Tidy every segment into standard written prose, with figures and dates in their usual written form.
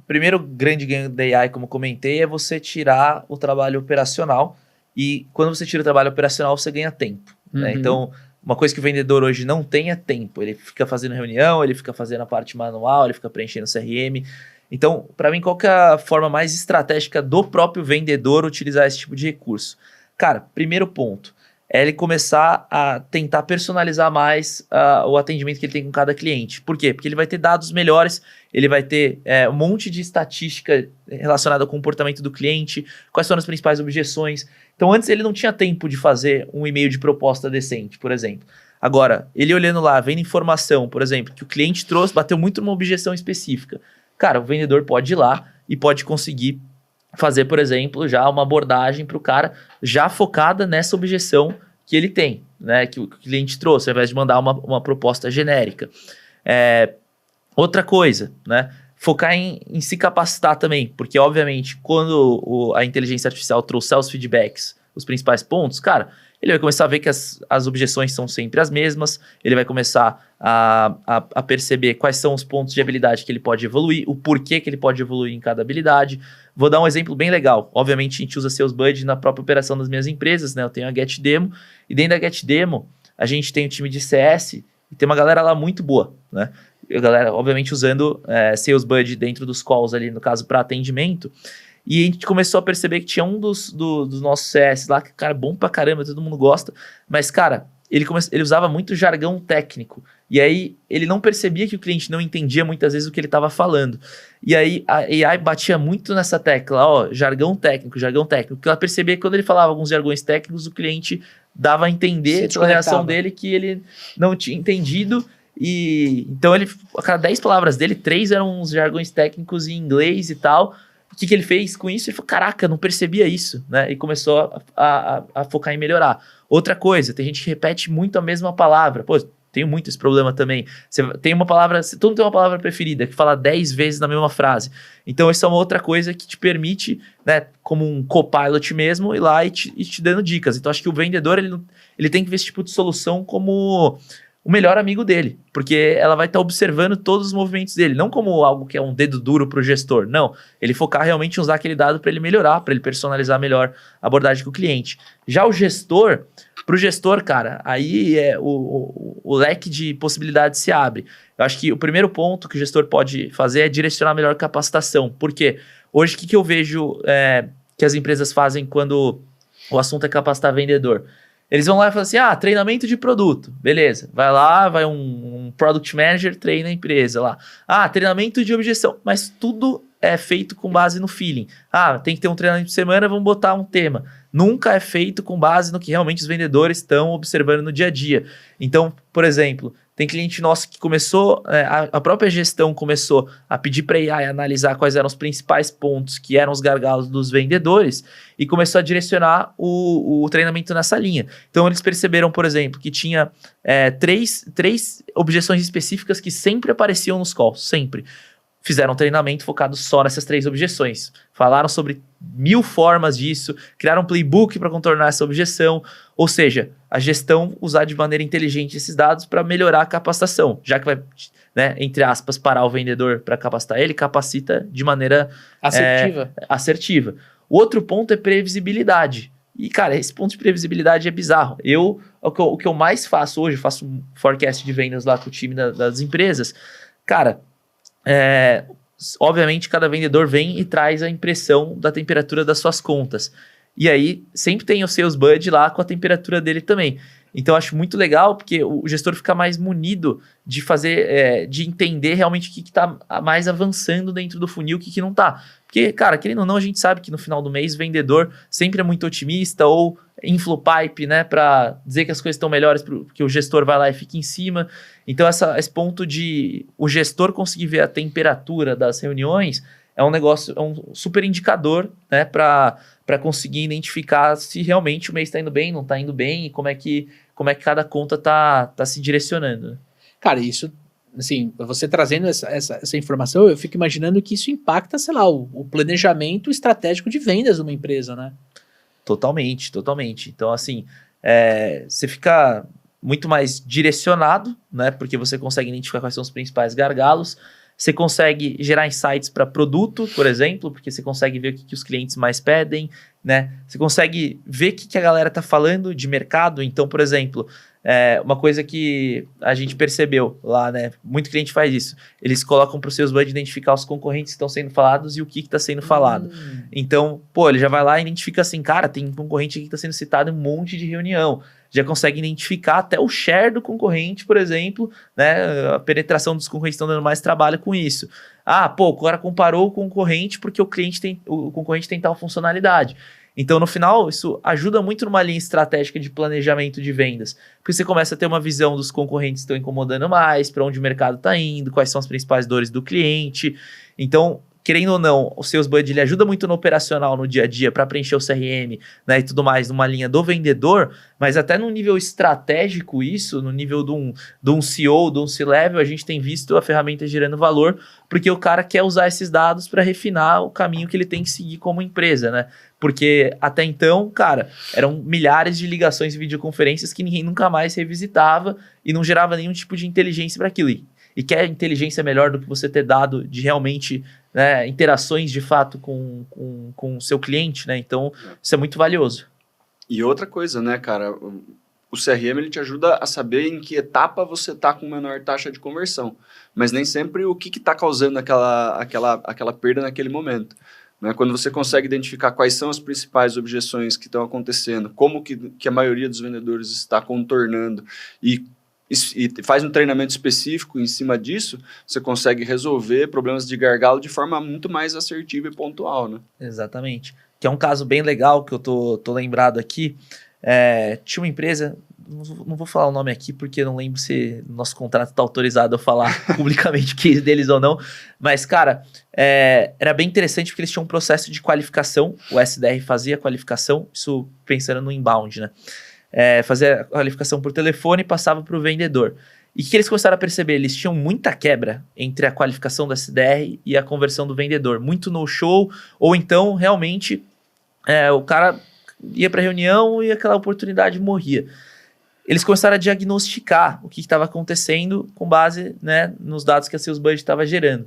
primeiro grande ganho da AI, como comentei, é você tirar o trabalho operacional. E quando você tira o trabalho operacional, você ganha tempo. Né? Então, uma coisa que o vendedor hoje não tem é tempo. Ele fica fazendo reunião, ele fica fazendo a parte manual, ele fica preenchendo o CRM. Então, para mim, qual que é a forma mais estratégica do próprio vendedor utilizar esse tipo de recurso? Cara, primeiro ponto é ele começar a tentar personalizar mais o atendimento que ele tem com cada cliente. Por quê? Porque ele vai ter dados melhores, ele vai ter um monte de estatística relacionada ao comportamento do cliente, quais foram as principais objeções. Então, antes ele não tinha tempo de fazer um e-mail de proposta decente, por exemplo. Agora, ele olhando lá, vendo informação, por exemplo, que o cliente trouxe, bateu muito numa objeção específica. Cara, o vendedor pode ir lá e pode conseguir fazer, por exemplo, já uma abordagem para o cara já focada nessa objeção que ele tem, né? Que o cliente trouxe, ao invés de mandar uma proposta genérica. Outra coisa, né? Focar em se capacitar também, porque, obviamente, quando a inteligência artificial trouxer os feedbacks, os principais pontos, cara, ele vai começar a ver que as objeções são sempre as mesmas, ele vai começar a perceber quais são os pontos de habilidade que ele pode evoluir, o porquê que ele pode evoluir em cada habilidade. Vou dar um exemplo bem legal. Obviamente, a gente usa SalesBuddy na própria operação das minhas empresas, né? Eu tenho a GetDemo, e dentro da GetDemo, a gente tem o time de CS, e tem uma galera lá muito boa, né? A galera, obviamente, usando SalesBuddy dentro dos calls ali, no caso, para atendimento. E a gente começou a perceber que tinha um dos nossos CS lá, que, cara, bom pra caramba, todo mundo gosta. Mas, cara, ele usava muito jargão técnico. E aí, ele não percebia que o cliente não entendia muitas vezes o que ele estava falando. E aí, a AI batia muito nessa tecla, ó, jargão técnico, jargão técnico. Porque ela percebia que quando ele falava alguns jargões técnicos, o cliente dava a entender pela reação dele que ele não tinha entendido. E então, a cada 10 palavras dele, 3 eram uns jargões técnicos em inglês e tal. O que ele fez com isso? Ele falou, caraca, não percebia isso, né? E começou a focar em melhorar. Outra coisa, tem gente que repete muito a mesma palavra. Pô, tenho muito esse problema também. Você tem uma palavra, todo mundo tem uma palavra preferida, que fala 10 vezes na mesma frase. Então, essa é uma outra coisa que te permite, né, como um copilot mesmo, ir lá e te dando dicas. Então, acho que o vendedor, ele tem que ver esse tipo de solução como o melhor amigo dele, porque ela vai estar observando todos os movimentos dele, não como algo que é um dedo duro para o gestor, não. Ele focar realmente em usar aquele dado para ele melhorar, para ele personalizar melhor a abordagem com o cliente. Já o gestor, para o gestor, cara, aí o leque de possibilidades se abre. Eu acho que o primeiro ponto que o gestor pode fazer é direcionar melhor capacitação. Por quê? Hoje, o que eu vejo que as empresas fazem quando o assunto é capacitar vendedor? Eles vão lá e falam assim, treinamento de produto, beleza. Vai lá, vai um Product Manager, treina a empresa lá. Treinamento de objeção, mas tudo é feito com base no feeling. Tem que ter um treinamento de semana, vamos botar um tema. Nunca é feito com base no que realmente os vendedores estão observando no dia a dia. Então, por exemplo, tem cliente nosso que começou, a própria gestão começou a pedir para a AI analisar quais eram os principais pontos que eram os gargalos dos vendedores e começou a direcionar o treinamento nessa linha. Então, eles perceberam, por exemplo, que tinha três objeções específicas que sempre apareciam nos calls, sempre. Fizeram um treinamento focado só nessas 3 objeções. Falaram sobre 1000 formas disso, criaram um playbook para contornar essa objeção. Ou seja, a gestão usar de maneira inteligente esses dados para melhorar a capacitação. Já que vai, né, entre aspas, parar o vendedor para capacitar ele, capacita de maneira assertiva. O outro ponto é previsibilidade. E, cara, esse ponto de previsibilidade é bizarro. O que eu mais faço hoje, faço um forecast de vendas lá com o time das empresas. Cara, obviamente cada vendedor vem e traz a impressão da temperatura das suas contas. E aí sempre tem o SalesBuddy lá com a temperatura dele também. Então eu acho muito legal porque o gestor fica mais munido de fazer, de entender realmente o que está mais avançando dentro do funil, o que não está. Porque, cara, querendo ou não, a gente sabe que no final do mês o vendedor sempre é muito otimista ou infla o pipe, né, para dizer que as coisas estão melhores, porque o gestor vai lá e fica em cima. Então esse ponto de o gestor conseguir ver a temperatura das reuniões é um negócio, é um super indicador, né, para conseguir identificar se realmente o mês está indo bem, não está indo bem e como é que cada conta tá se direcionando. Cara, isso, assim, você trazendo essa informação, eu fico imaginando que isso impacta, sei lá, o planejamento estratégico de vendas de uma empresa, né? Totalmente. Então, assim, você fica muito mais direcionado, né? Porque você consegue identificar quais são os principais gargalos. Você consegue gerar insights para produto, por exemplo, porque você consegue ver o que os clientes mais pedem, né? Você consegue ver o que a galera está falando de mercado. Então, por exemplo, uma coisa que a gente percebeu lá, né? Muito cliente faz isso. Eles colocam para os seus buds identificar os concorrentes que estão sendo falados e o que está sendo falado. Então, ele já vai lá e identifica assim, cara, tem um concorrente aqui que está sendo citado em um monte de reunião. Já consegue identificar até o share do concorrente, por exemplo, né? A penetração dos concorrentes estão dando mais trabalho com isso. O cara comparou o concorrente porque o concorrente tem tal funcionalidade. Então, no final, isso ajuda muito numa linha estratégica de planejamento de vendas, porque você começa a ter uma visão dos concorrentes que estão incomodando mais, para onde o mercado está indo, quais são as principais dores do cliente. Então, querendo ou não, o Sales Buddy ele ajuda muito no operacional, no dia a dia, para preencher o CRM, né, e tudo mais, numa linha do vendedor, mas até no nível estratégico isso, no nível de um CEO, de um C-Level, a gente tem visto a ferramenta gerando valor, porque o cara quer usar esses dados para refinar o caminho que ele tem que seguir como empresa, né? Porque até então, cara, eram milhares de ligações e videoconferências que ninguém nunca mais revisitava e não gerava nenhum tipo de inteligência para aquilo. E que a inteligência é melhor do que você ter dado de realmente, né, interações de fato com o seu cliente, né? Então, isso é muito valioso. E outra coisa, né, cara? O CRM ele te ajuda a saber em que etapa você está com menor taxa de conversão. Mas nem sempre o que está causando aquela perda naquele momento. Né? Quando você consegue identificar quais são as principais objeções que estão acontecendo, como que a maioria dos vendedores está contornando e faz um treinamento específico em cima disso, você consegue resolver problemas de gargalo de forma muito mais assertiva e pontual, né? Exatamente. Que é um caso bem legal que eu tô lembrado aqui. Tinha uma empresa, não vou falar o nome aqui porque não lembro se o nosso contrato está autorizado a falar publicamente o case deles ou não, mas, cara, era bem interessante porque eles tinham um processo de qualificação, o SDR fazia a qualificação, isso pensando no inbound, né? Fazia a qualificação por telefone e passava para o vendedor. E o que eles começaram a perceber? Eles tinham muita quebra entre a qualificação do SDR e a conversão do vendedor. Muito no-show, ou então, realmente, o cara ia para a reunião e aquela oportunidade morria. Eles começaram a diagnosticar o que estava acontecendo com base, né, nos dados que a Sales Buddy estava gerando.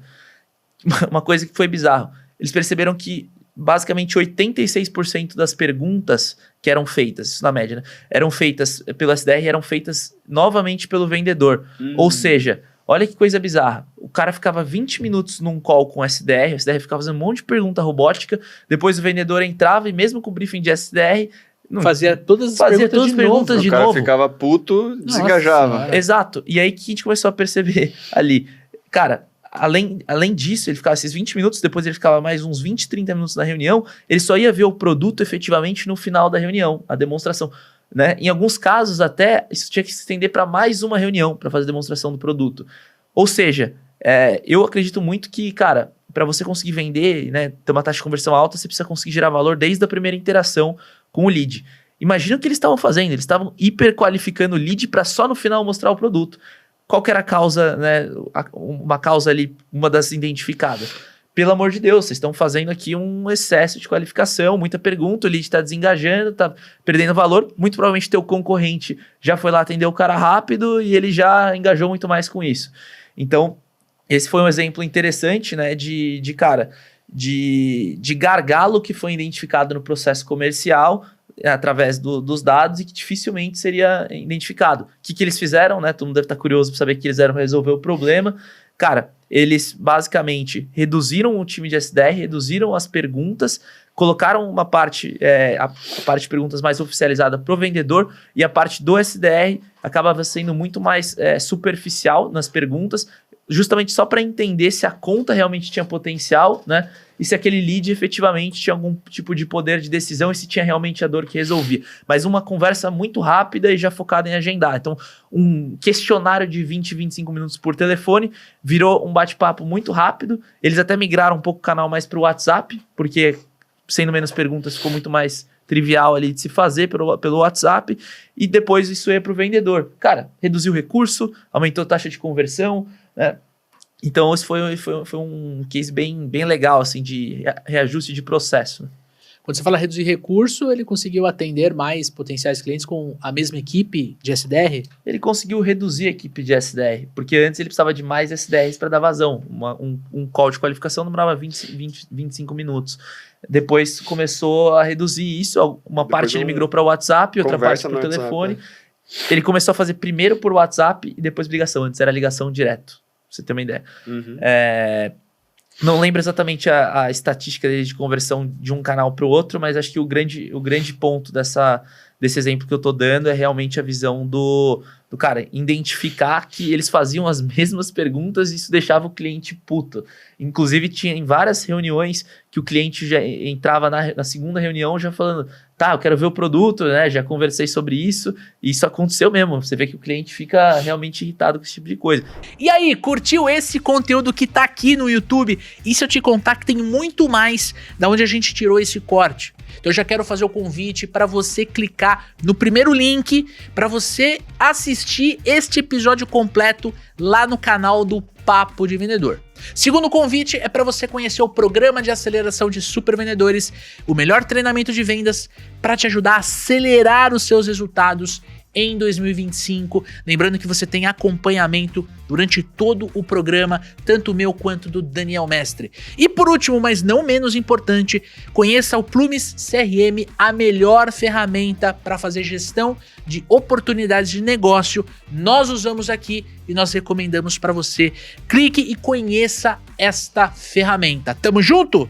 Uma coisa que foi bizarro. Eles perceberam que basicamente 86% das perguntas que eram feitas, isso na média, né, eram feitas pelo SDR e eram feitas novamente pelo vendedor. Ou seja, olha que coisa bizarra. O cara ficava 20 minutos num call com o SDR ficava fazendo um monte de pergunta robótica, depois o vendedor entrava e mesmo com o briefing de SDR, fazia todas as perguntas de novo. O cara ficava puto, desengajava. Exato. E aí que a gente começou a perceber ali. Cara, além disso, ele ficava esses 20 minutos, depois ele ficava mais uns 20, 30 minutos na reunião, ele só ia ver o produto efetivamente no final da reunião, a demonstração. Né? Em alguns casos até, isso tinha que se estender para mais uma reunião para fazer a demonstração do produto. Ou seja, eu acredito muito que, cara, para você conseguir vender, né, ter uma taxa de conversão alta, você precisa conseguir gerar valor desde a primeira interação com o lead. Imagina o que eles estavam fazendo, eles estavam hiperqualificando o lead para só no final mostrar o produto. Qual que era a causa, né, uma causa ali, uma das identificadas? Pelo amor de Deus, vocês estão fazendo aqui um excesso de qualificação, muita pergunta, o lead está desengajando, está perdendo valor, muito provavelmente teu concorrente já foi lá atender o cara rápido e ele já engajou muito mais com isso. Então, esse foi um exemplo interessante, né, de gargalo que foi identificado no processo comercial através dos dados e que dificilmente seria identificado. O que eles fizeram, né? Todo mundo deve estar curioso para saber que eles eram resolver o problema. Cara, eles basicamente reduziram o time de SDR, reduziram as perguntas, colocaram uma parte, a parte de perguntas mais oficializada para o vendedor e a parte do SDR acabava sendo muito mais superficial nas perguntas, justamente só para entender se a conta realmente tinha potencial, né? E se aquele lead efetivamente tinha algum tipo de poder de decisão e se tinha realmente a dor que resolvia. Mas uma conversa muito rápida e já focada em agendar. Então, um questionário de 20, 25 minutos por telefone virou um bate-papo muito rápido. Eles até migraram um pouco o canal mais para o WhatsApp, porque sendo menos perguntas ficou muito mais trivial ali de se fazer pelo WhatsApp. E depois isso ia para o vendedor. Cara, reduziu o recurso, aumentou a taxa de conversão, né? Então, esse foi um case bem legal, assim, de reajuste de processo. Quando você fala reduzir recurso, ele conseguiu atender mais potenciais clientes com a mesma equipe de SDR? Ele conseguiu reduzir a equipe de SDR, porque antes ele precisava de mais SDRs para dar vazão. Um call de qualificação demorava 25 minutos. Depois começou a reduzir isso, uma parte ele migrou para o WhatsApp, outra parte para o telefone. Ele começou a fazer primeiro por WhatsApp e depois ligação. Antes era ligação direto, pra você ter uma ideia. Não lembro exatamente a estatística dele de conversão de um canal para o outro, mas acho que o grande ponto desse exemplo que eu tô dando é realmente a visão do cara identificar que eles faziam as mesmas perguntas e isso deixava o cliente puto. Inclusive, tinha em várias reuniões que o cliente já entrava na segunda reunião já falando, tá, eu quero ver o produto, né? Já conversei sobre isso e isso aconteceu mesmo. Você vê que o cliente fica realmente irritado com esse tipo de coisa. E aí, curtiu esse conteúdo que tá aqui no YouTube? E se eu te contar que tem muito mais da onde a gente tirou esse corte? Então eu já quero fazer o convite para você clicar no primeiro link para você assistir este episódio completo lá no canal do Papo de Vendedor. Segundo convite é para você conhecer o programa de aceleração de super vendedores, o melhor treinamento de vendas para te ajudar a acelerar os seus resultados em 2025. Lembrando que você tem acompanhamento durante todo o programa, tanto o meu quanto do Daniel Mestre. E por último, mas não menos importante, conheça o Plumes CRM, a melhor ferramenta para fazer gestão de oportunidades de negócio. Nós usamos aqui e nós recomendamos para você. Clique e conheça esta ferramenta. Tamo junto?